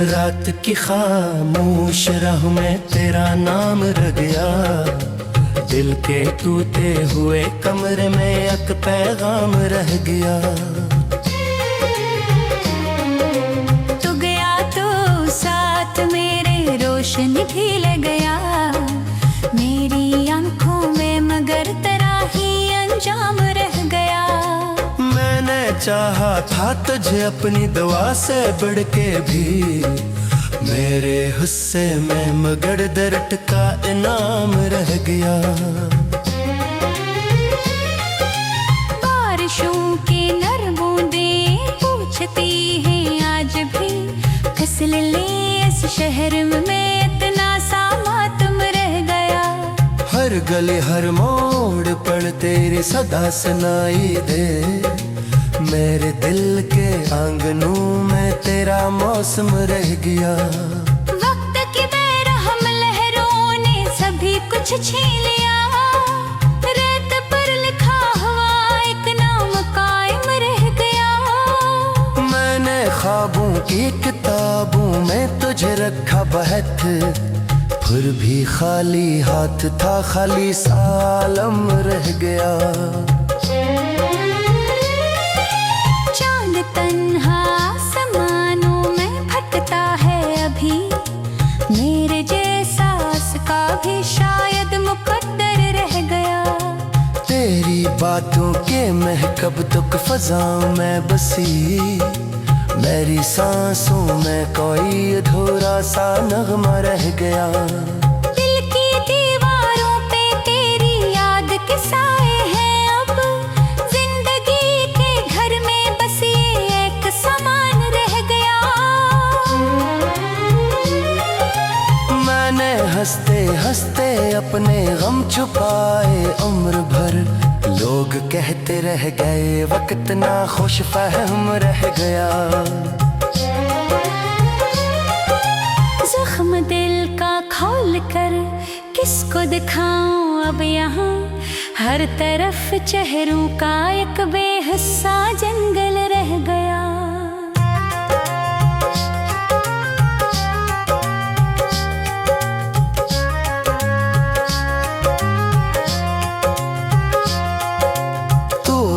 रात की खामोश राह में तेरा नाम रह गया, दिल के टूटे हुए कमरे में एक पैगाम रह गया। तू गया तो साथ मेरे रोशनी भी ले गया, मेरी आंखों में मगर तेरा ही अंजाम रह गया। मैंने चाहा था तुझे अपनी दुआ से बढ़ के भी, मेरे हुस्से में मगर दर्द का इनाम रह गया। बारिशों की नरम बूंदें पूछती हैं आज भी, फिसल ले इस शहर में इतना सा मातम रह गया। हर गली हर मोड़ पर तेरी सदा सुनाई दे, मेरे दिल के आंगनों में तेरा मौसम रह गया। वक्त की बेरहम लहरों ने सभी कुछ छीन लिया, रेत पर लिखा हुआ एक नाम कायम रह गया। मैंने ख्वाबों की किताबों में तुझे रखा बहत, फिर भी खाली हाथ था, खाली सालम रह गया। चांद तन्हा आसमानों में भटकता है अभी, मेरे जैसा उसका भी शायद मुकद्दर रह गया। तेरी बातों के महकब तुक फजाओं में बसी, मेरी सांसों में कोई अधूरा सा नगमा रह गया। दिल की दीवारों पे तेरी याद के साए हैं, अब जिंदगी के घर में बस ये एक समान रह गया। मैंने हंसते हंसते अपने गम छुपाए उम्र भर, लोग कहते रह गए वक्त ना खुश फहम रह गया। जख्म दिल का खोल कर किसको दिखाऊं अब यहाँ, हर तरफ चेहरों का एक बेहिस्सा जंगल रह गया।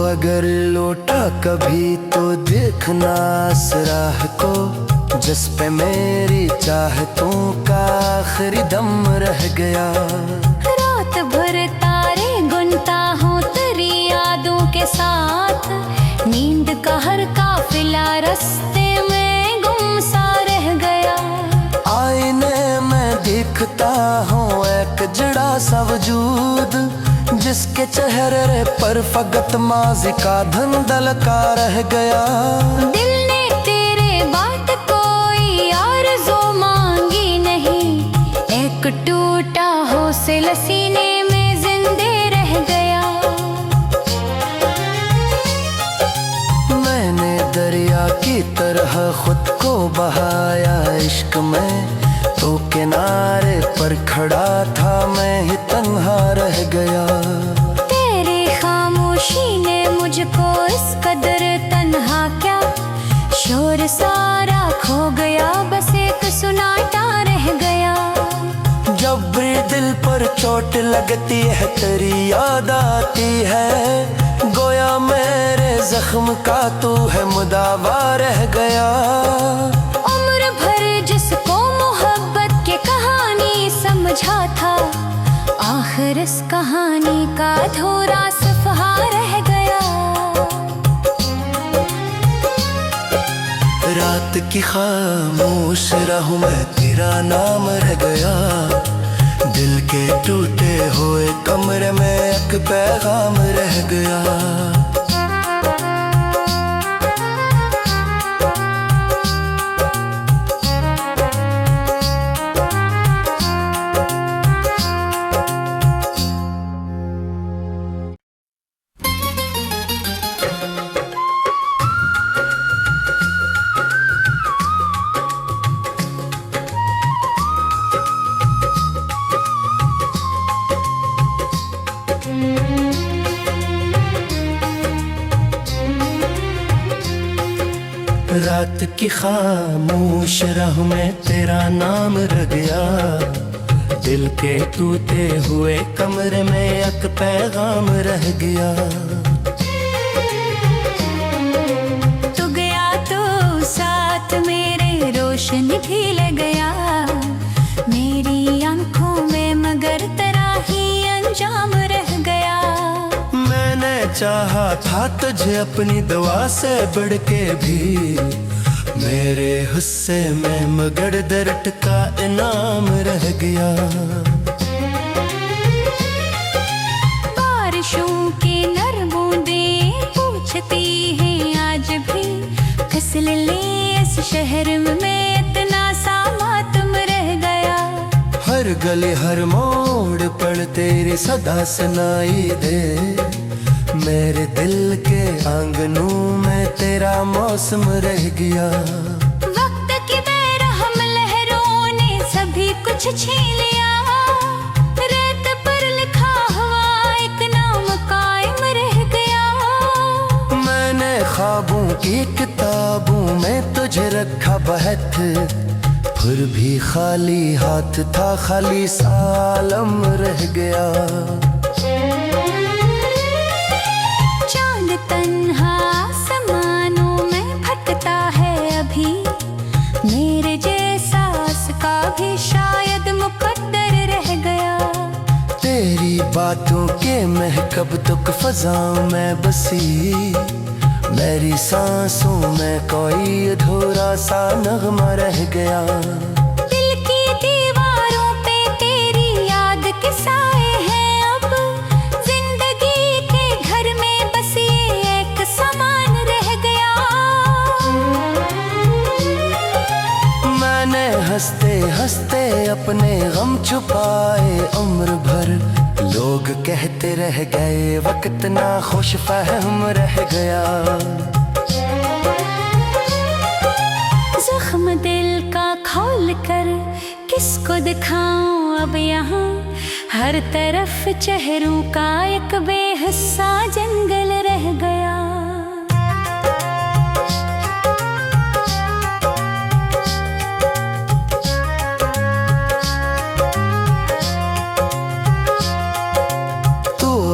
अगर लौटा कभी तो देखना इस राह को, जिस पे मेरी चाहतों का आखिरी दम रह गया। रात भर तारे गुनता हूँ तेरी यादों के साथ, नींद का हर काफिला रास्ते में गुम सा रह गया। आईने में दिखता हूँ एक जड़ा सा वजूद, जिसके चेहरे पर फकत माज़ी का धंधल का रह गया। दिल ने तेरे बात कोई आरज़ू मांगी नहीं, एक टूटा हौसला सीने में जिंदे रह गया। मैंने दरिया की तरह खुद को बहाया इश्क में, तो किनारे पर खड़ा था मैं ही तन्हा रह गया। तेरी खामोशी ने मुझको इस कदर तन्हा क्या, शोर सारा खो गया, बस एक सुनाटा रह गया। जब भी दिल पर चोट लगती है तेरी याद आती है, गोया मेरे जख्म का तू है मुदावा रह गया। उम्र भर जिसको मोहब्बत की कहानी समझा था, आखिर इस कहानी का अधूरा सफहा रह गया। रात की खामोश राहों में तेरा नाम रह गया, दिल के टूटे हुए कमरे में एक पैगाम रह गया। रात की खामोश राह में तेरा नाम रह गया, दिल के टूटे हुए कमरे में एक पैगाम रह गया। तू गया तो साथ मेरे रोशनी भी ले गया, मेरी आंखों में मगर तेरा ही अंजाम रह गया। मैंने चाहा था तुझे अपनी दुआ से बढ़ के भी, मेरे हुस्से में मगर दर्द का इनाम रह गया। बारिशों की नरम बूंदें पूछती हैं आज भी, फिसल ले इस शहर में इतना सा मातम रह गया। हर गली हर मोड़ पर तेरी सदा सुनाई दे, मेरे दिल के आंगनों में तेरा मौसम रह गया। वक्त की बेरहम लहरों ने सभी कुछ छीन लिया, रेत पर लिखा हुआ एक नाम कायम रह गया। मैंने ख्वाबों की किताबों में तुझे रखा बहत, फिर भी खाली हाथ था, खाली सालम रह गया। चांद तन्हा आसमानों में भटकता है अभी, मेरे जैसा उसका भी शायद मुकद्दर रह गया। तेरी बातों के महकब तक फजाओं में बसी, मेरी सांसों में कोई अधूरा सा नगमा रह गया। दिल की दीवारों पे तेरी याद के साए हैं अब, जिंदगी के घर में बस ये एक सामान रह गया। मैंने हंसते हंसते अपने गम छुपाए उम्र भर, लोग कहते रह गए वक्त ना खुश फहम रह गया। जख्म दिल का खोल कर किसको दिखाऊं अब यहाँ, हर तरफ चेहरों का एक बेहिस्सा जंगल रह गया।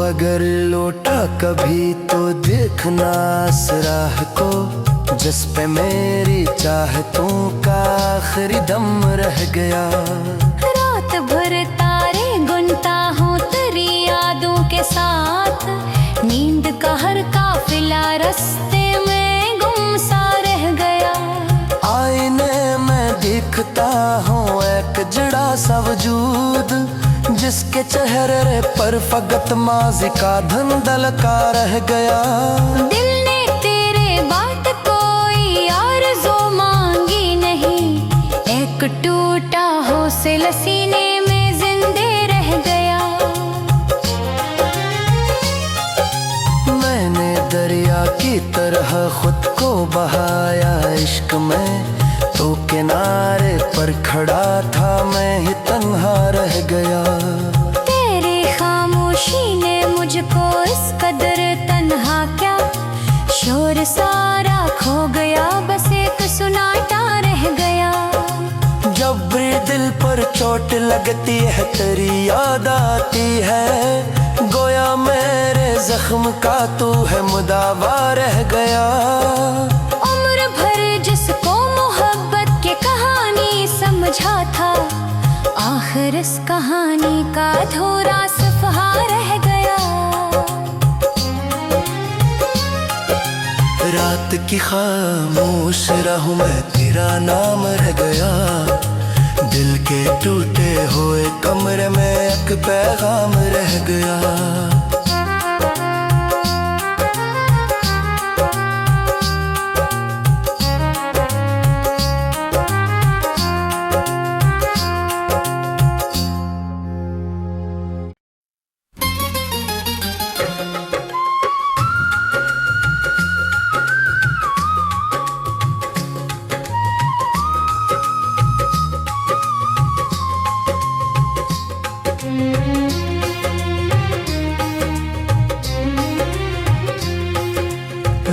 अगर लौटा कभी तो देखना इस राह को, जिस पे मेरी चाहतों का आखिरी दम रह गया। रात भर तारे गुनता हूँ तेरी यादों के साथ, नींद का हर काफिला रास्ते में गुम सा रह गया। आईने में दिखता हूँ एक जड़ा सा वजूद, जिसके चेहरे पर फकत माज़ी का धुंधल का रह गया। दिल ने तेरे बात कोई आरज़ू मांगी नहीं, एक टूटा हौसला सीने में जिंदे रह गया। मैंने दरिया की तरह खुद को बहाया इश्क में, तो किनारे पर खड़ा था मैं ही तन्हा रह गया। तेरी खामोशी ने मुझको इस कदर तन्हा क्या, शोर सारा खो गया, बस एक सुनाटा रह गया। जब भी दिल पर चोट लगती है तेरी याद आती है, गोया मेरे जख्म का तू है मुदावा रह गया। उम्र भर जिसको मोहब्बत की कहानी समझा था, आखिर इस कहानी का अधूरा सफहा रह गया। रात की खामोश राहों में तेरा नाम रह गया, दिल के टूटे हुए कमरे में एक पैगाम रह गया।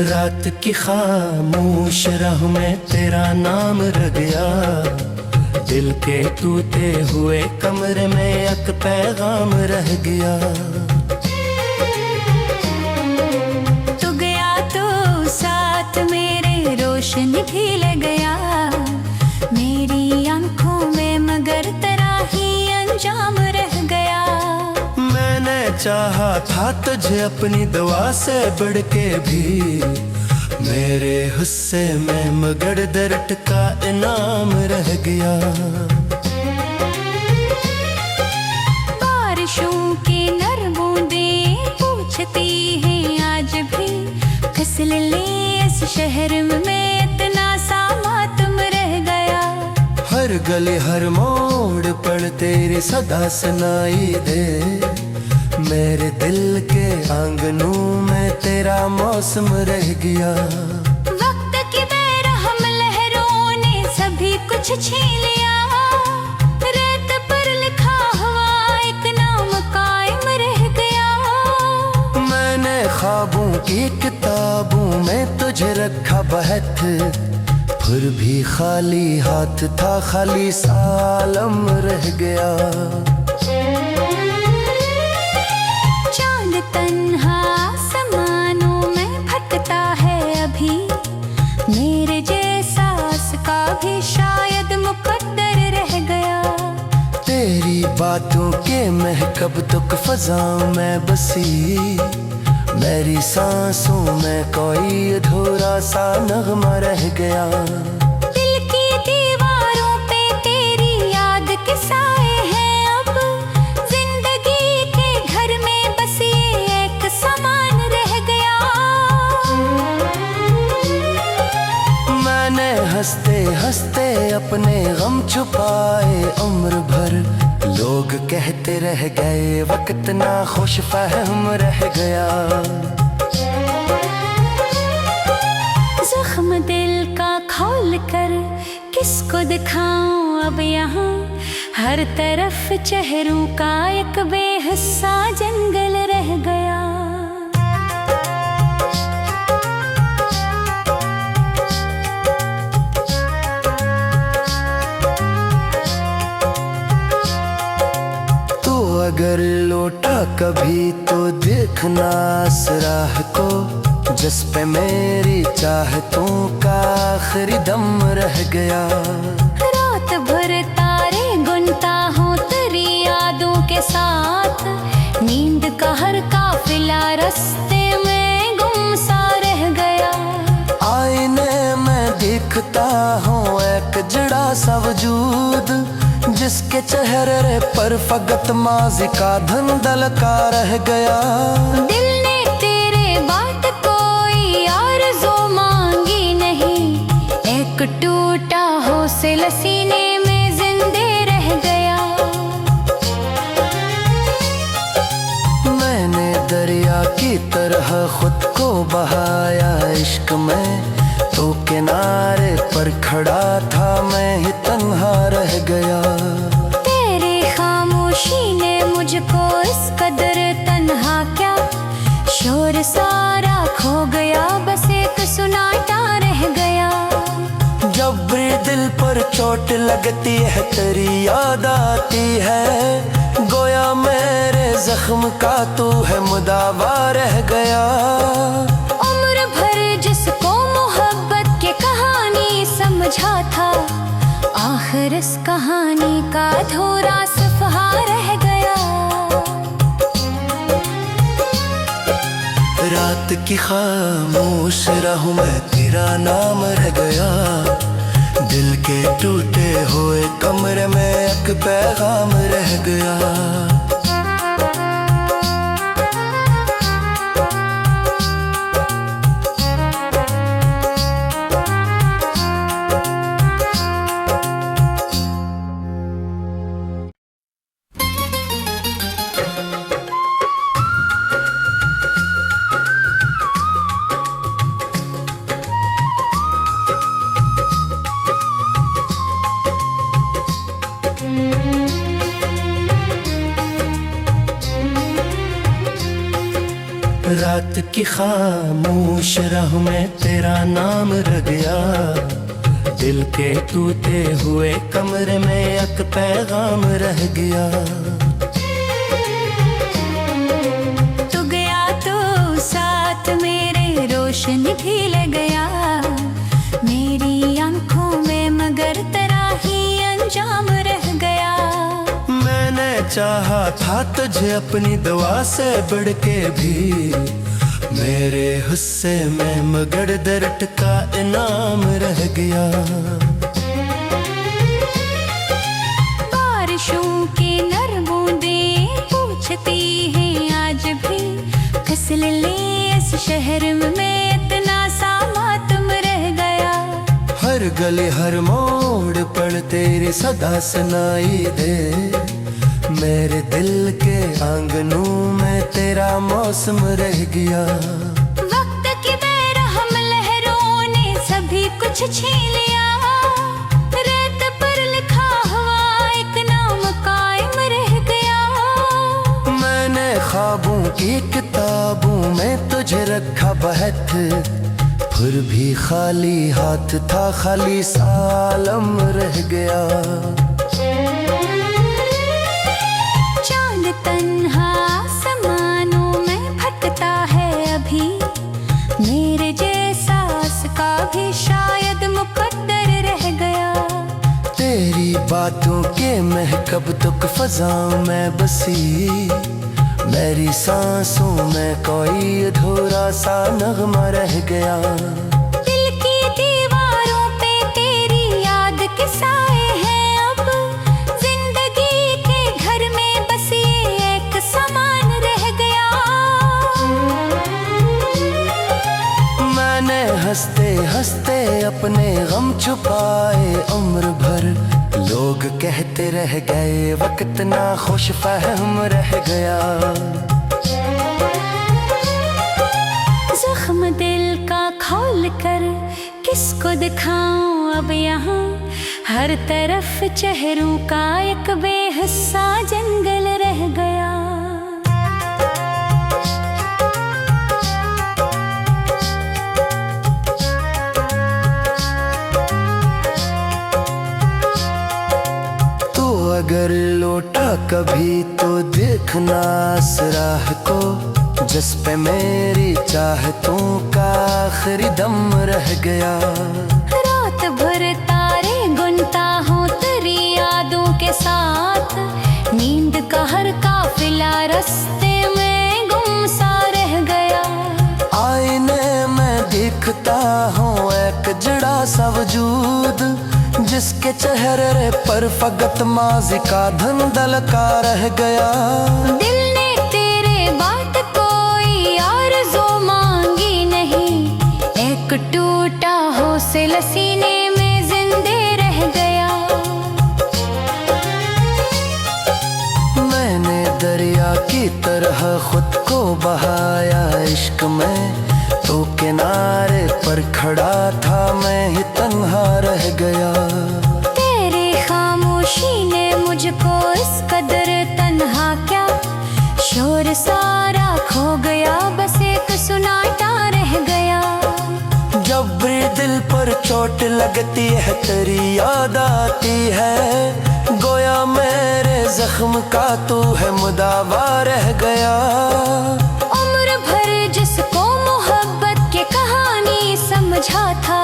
रात की खामोश राह में तेरा नाम रह गया, दिल के टूटे हुए कमरे में एक पैगाम रह गया। तू गया तो साथ मेरे रोशनी भी ले गया, मेरी आंखों में मगर तेरा ही अंजाम रह गया। मैंने चाहा था तुझे अपनी दुआ से बढ़ के भी, मेरे हुस्से में मगर दर्द का इनाम रह गया। बारिशों की नर बूंदें पूछती हैं आज भी, फसल ले इस शहर में इतना सा मातम रह गया। हर गली हर मोड़ पर तेरी सदा सुनाई दे, मेरे दिल के आंगनों में तेरा मौसम रह गया। वक्त की बेरहम लहरों ने सभी कुछ छीन लिया, रेत पर लिखा हुआ एक नाम कायम रह गया। मैंने ख्वाबों की किताबों में तुझे रखा बहत, फिर भी खाली हाथ था, खाली सालम रह गया। चांद तन्हा आसमानों में भटकता है अभी, मेरे जैसा उसका भी शायद मुकद्दर रह गया। तेरी बातों के महकब तक फजाओं में बसी, मेरी सांसों में कोई अधूरा सा नगमा रह गया। दिल की दीवारों पे तेरी याद के साए हैं अब, जिंदगी के घर में बस ये एक सामान रह गया। मैंने हंसते हंसते अपने गम छुपाए उम्र भर, लोग कहते रह गए वक्त ना खुश फहम रह गया। जख्म दिल का खोल कर किसको दिखाऊं अब यहाँ, हर तरफ चेहरों का एक बेहिस्सा जंगल रह गया। अगर लौटा कभी तो देखना इस राह को, जिस पे मेरी चाहतों का आखिरी दम रह गया। रात भर तारे गुनता हूँ तेरी यादों के साथ, नींद का हर काफिला रास्ते में गुमसा रह गया। आईने में दिखता हूँ एक जड़ा सा वजूद, जिसके चेहरे पर फकत माज़ी का धंधल का रह गया। दिल ने तेरे बात कोई आरज़ू मांगी नहीं, एक टूटा हौसला सीने में जिंदे रह गया। मैंने दरिया की तरह खुद को बहाया इश्क में, तो किनारे पर खड़ा था मैं ही तन्हा रह गया। तेरी खामोशी ने मुझको इस कदर तन्हा क्या, शोर सारा खो गया, बस एक सुनाटा रह गया। जब भी दिल पर चोट लगती है तेरी याद आती है, गोया मेरे जख्म का तू है मुदावा रह गया। उम्र भर जिसको मोहब्बत की कहानी समझा था, आखिर इस कहानी का अधूरा सफहा रह गया। रात की खामोश राहों में तेरा नाम रह गया, दिल के टूटे हुए कमरे में एक पैगाम रह गया। रात की खामोश राह में तेरा नाम रह गया, दिल के टूटे हुए कमरे में एक पैगाम रह गया। तू गया तो साथ मेरे रोशनी भी ले गया, मेरी आंखों में मगर तेरा ही अंजाम रह गया। मैंने चाहा था तुझे अपनी दुआ से बढ़ के भी, मेरे हुस्से में मगर दर्द का इनाम रह गया। बारिशों की नर बूंदें पूछती हैं आज भी, फिसल ले इस शहर में इतना सा मातम रह गया। हर गली हर मोड़ पर तेरी सदा सुनाई दे, मेरे दिल के आंगनों में तेरा मौसम रह गया। वक्त की बेरहम लहरों ने सभी कुछ छीन लिया, रेत पर लिखा हुआ एक नाम कायम रह गया। मैंने ख्वाबों की किताबों में तुझे रखा बहत, फिर भी खाली हाथ था, खाली सालम रह गया। चांद तन्हा आसमानों में भटकता है अभी, मेरे जैसा उसका भी शायद मुकद्दर रह गया। तेरी बातों के महकब तक फजाओं में बसी, मेरी सांसों में कोई अधूरा सा नगमा रह गया। दिल की दीवारों पे तेरी याद के साए हैं अब, जिंदगी के घर में बस ये एक समान रह गया। मैंने हंसते हंसते अपने गम छुपाए उम्र भर, लोग कहते रह गए वक्त ना खुश फहम रह गया। जख्म दिल का खोल कर किसको दिखाऊं अब यहाँ, हर तरफ चेहरों का एक बेहिस्सा जंगल रह गया। अगर लौटा कभी तो देखना इस राह को, जिस पे मेरी चाहतों का आखिरी दम रह गया। रात भर तारे गुनता हूँ तेरी यादों के साथ, नींद का हर काफिला रास्ते में गुम सा रह गया। आईने में दिखता हूँ एक जड़ा सा वजूद, जिसके चेहरे पर फकत माज़ी का धंधल का रह गया। दिल ने तेरे बात कोई आरज़ू मांगी नहीं, एक टूटा हौसला सीने में जिंदे रह गया। मैंने दरिया की तरह खुद को बहाया इश्क में, तो किनारे पर खड़ा था मैं ही तन्हा रह गया। तेरी खामोशी ने मुझको इस कदर तन्हा क्या, शोर सारा खो गया, बस एक सुनाटा रह गया। जब भी दिल पर चोट लगती है तेरी याद आती है, गोया मेरे जख्म का तू है मुदावा रह गया। उम्र भर जिसको मोहब्बत की कहानी समझा था,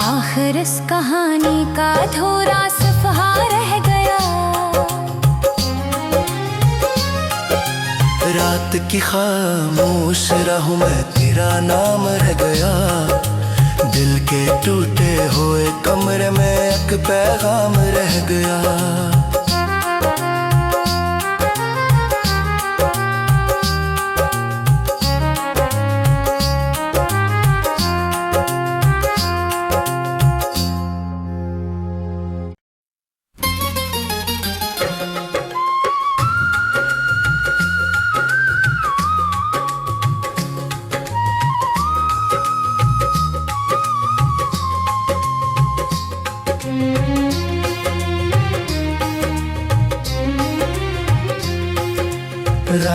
आखिर इस कहानी का अधूरा सफहा रह गया। रात की खामोश राहों में तेरा नाम रह गया, दिल के टूटे हुए कमरे में एक पैगाम रह गया।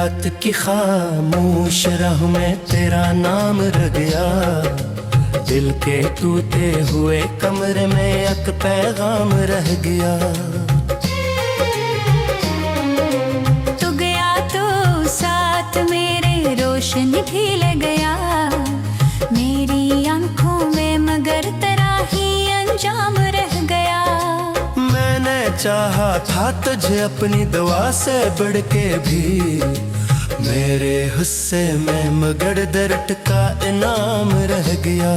रात की खामोश राह में तेरा नाम रह गया, दिल के टूटे हुए कमरे में एक पैगाम रह गया। तू गया तो साथ मेरे रोशनी भी ले गया, मेरी आंखों में मगर तेरा ही अंजाम रह गया। मैंने चाहा था तुझे अपनी दुआ से बढ़ के भी, मेरे हुस्से में मगर दर्द का इनाम रह गया।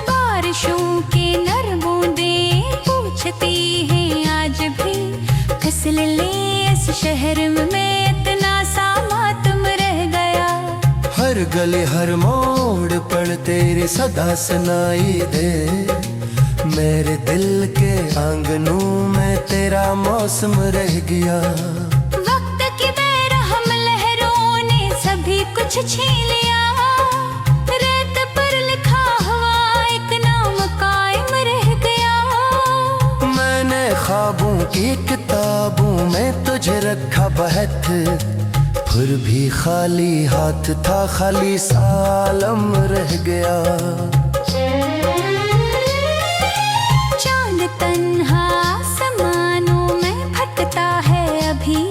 बारिशों की नर बूंदें पूछती हैं आज भी, फिसल ले इस शहर में इतना सा मातम रह गया। हर गली हर मोड़ पर तेरी सदा सुनाई दे, मेरे दिल के आंगनों में तेरा मौसम रह गया। वक्त की बेरहम लहरों ने सभी कुछ छीन लिया, रेत पर लिखा हुआ एक नाम कायम रह गया। मैंने ख्वाबों की किताबों में तुझे रखा बहत, फिर भी खाली हाथ था, खाली सालम रह गया। चांद तन्हा आसमानों में भटकता है अभी,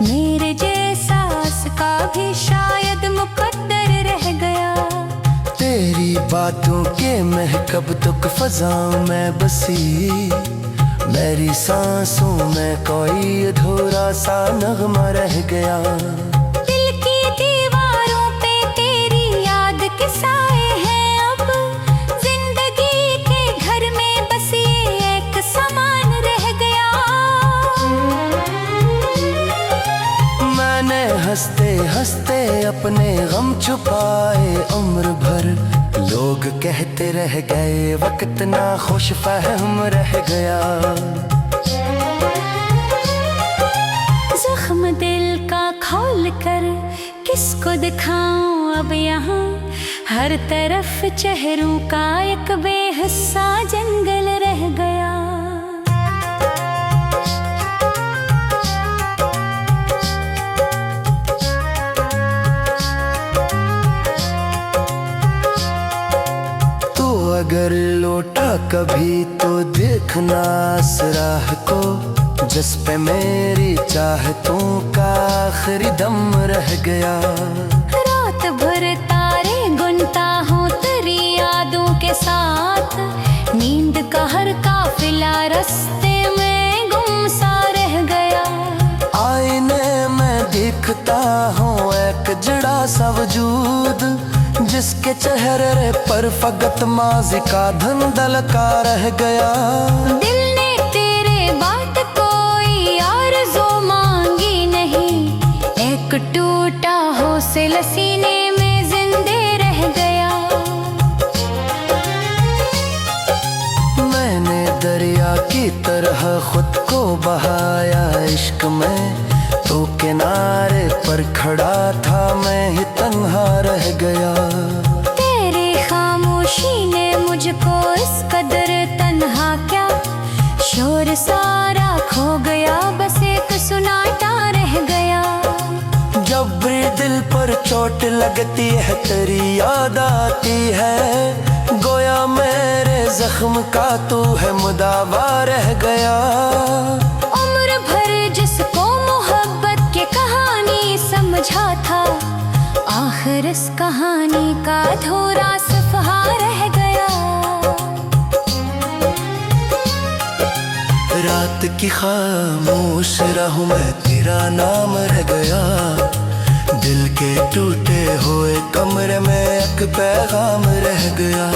मेरे जैसा उसका भी शायद मुकद्दर रह गया। तेरी बातों के महकब तक फजाओं में बसी, मेरी सांसों में कोई अधूरा सा नगमा रह गया। दिल की दीवारों पे तेरी याद के साए हैं, अब जिंदगी के घर में बस ये एक समान रह गया। मैंने हंसते हंसते अपने गम छुपाए उम्र भर, लोग कहते रह गए वक्त ना खुश फहम रह गया। जख्म दिल का खोल कर किसको दिखाऊं अब यहाँ, हर तरफ चेहरों का एक बेहिस्सा जंगल रह गया। अगर लौटा कभी तो देखना इस राह को, जिस पे मेरी चाहतों का आखिरी दम रह गया। रात भर तारे गुनता हूँ तेरी यादों के साथ, नींद का हर काफिला रास्ते में गुमसा रह गया। आईने में दिखता हूँ एक जड़ा सा वजूद, जिसके चेहरे पर फकत माज़ी का धंधल का रह गया। दिल ने तेरे बात कोई आरज़ू मांगी नहीं, एक टूटा हौसला सीने में जिंदे रह गया। मैंने दरिया की तरह खुद को बहाया इश्क में, तो किनारे पर खड़ा था मैं ही तन्हा रह गया। तेरी खामोशी ने मुझको इस कदर तन्हा क्या, शोर सारा खो गया, बस एक सुनाटा रह गया। जब भी दिल पर चोट लगती है तेरी याद आती है, गोया मेरे जख्म का तू है मुदावा रह गया। उम्र भर जिसको मोहब्बत की कहानी समझा था, आखिर इस कहानी का अधूरा सफहा रह गया। रात की खामोश राहों में तेरा नाम रह गया, दिल के टूटे हुए कमरे में एक पैगाम रह गया।